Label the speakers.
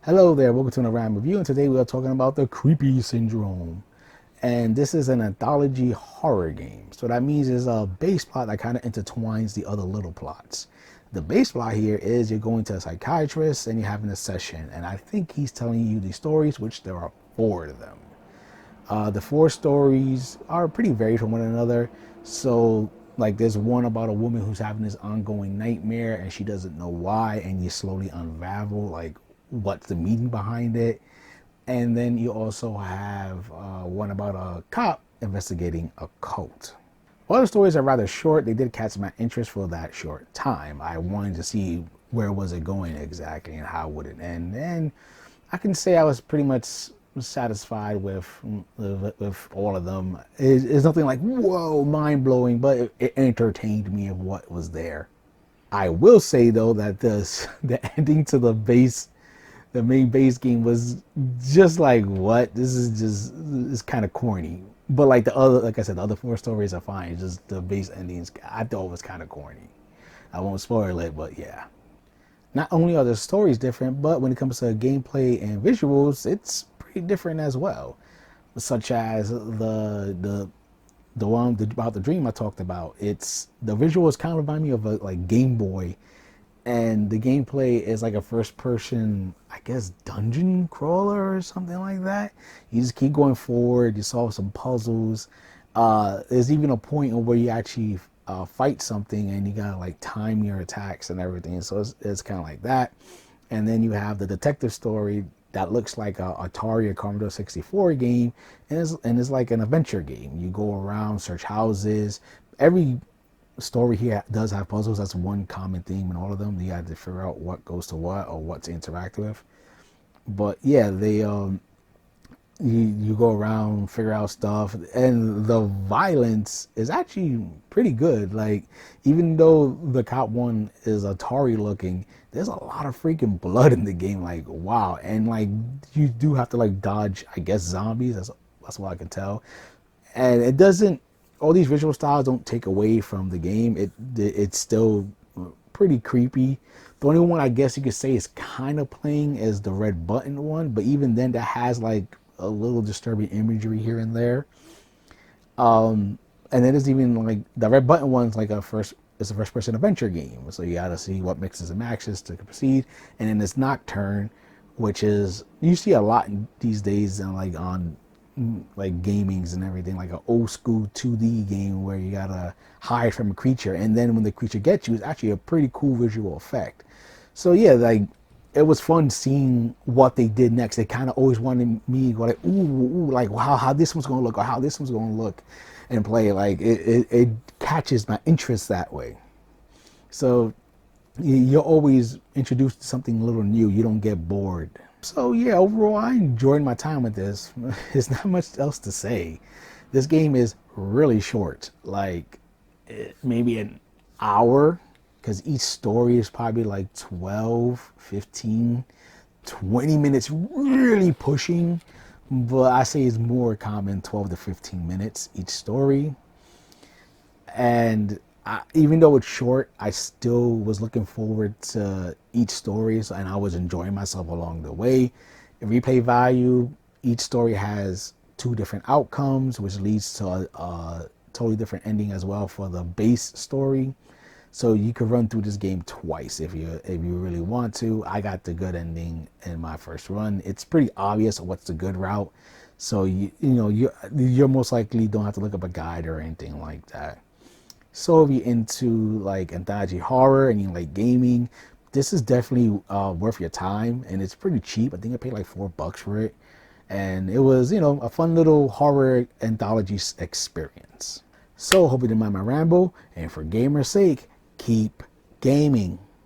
Speaker 1: Hello there, welcome to another round review, and today we are talking about the Creepy Syndrome. And this is an anthology horror game. So that means there's a base plot that kind of intertwines the other little plots. The base plot here is you're going to a psychiatrist and you're having a session, and I think he's telling you these stories, which there are four of them. The four stories are pretty varied from one another. So, like, there's one about a woman who's having this ongoing nightmare and she doesn't know why, and you slowly unravel, like, what's the meaning behind it. And then you also have one about a cop investigating a cult. All the stories are rather short. They did catch my interest for that short time. I wanted to see where was it going exactly and how would it end. And I can say I was pretty much satisfied with all of them. It's nothing like whoa, mind blowing, but it entertained me of what was there. I will say though that the ending to the main base game was just like what this is just it's kind of corny. But like like I said, the other four stories are fine. It's just the base endings I thought was kind of corny. I won't spoil it, but yeah. Not only are the stories different, but when it comes to gameplay and visuals, it's pretty different as well. Such as the one about the dream I talked about. It's the visuals kind of remind me of a like Game Boy, and the gameplay is like a first person, I guess, dungeon crawler or something like that. You just keep going forward, you solve some puzzles. There's even a point where you actually fight something and you gotta like time your attacks and everything. So it's kind of like that. And then you have the detective story that looks like a Atari or Commodore 64 game, and it's like an adventure game. You go around, search houses. Every story here does have puzzles. That's one common theme in all of them. You have to figure out what goes to what or what to interact with. But yeah, you go around, figure out stuff, and the violence is actually pretty good. Like, even though the cop one is Atari looking, there's a lot of freaking blood in the game. Like, wow. And like, you do have to like dodge, I guess, zombies. That's what I can tell. And it doesn't, all these visual styles don't take away from the game. It's still pretty creepy. The only one I guess you could say is kind of playing is the red button one, but even then that has like a little disturbing imagery here and there. And then there's even like the red button one's like it's a first person adventure game. So you gotta see what mixes and matches to proceed. And then it's Nocturne, which is you see a lot these days on like gamings and everything, like an old school 2D game where you gotta hide from a creature, and then when the creature gets you, it's actually a pretty cool visual effect. So yeah, like it was fun seeing what they did next. They kind of always wanted me to go like, ooh, like wow, how this one's gonna look or how this one's gonna look and play. Like it catches my interest that way. So you're always introduced to something a little new. You don't get bored. So yeah, overall, I enjoyed my time with this. There's not much else to say. This game is really short, like maybe an hour, because each story is probably like 12, 15, 20 minutes, really pushing. But I say it's more common 12 to 15 minutes each story. And even though it's short, I still was looking forward to each story, and I was enjoying myself along the way. In replay value, each story has two different outcomes, which leads to a totally different ending as well for the base story. So you could run through this game twice if you really want to. I got the good ending in my first run. It's pretty obvious what's the good route, so you're most likely don't have to look up a guide or anything like that. So if you're into like anthology horror and you like gaming, this is definitely worth your time, and it's pretty cheap. I think I paid like $4 for it, and it was a fun little horror anthology experience. So hope you didn't mind my ramble, and for gamer's sake, keep gaming.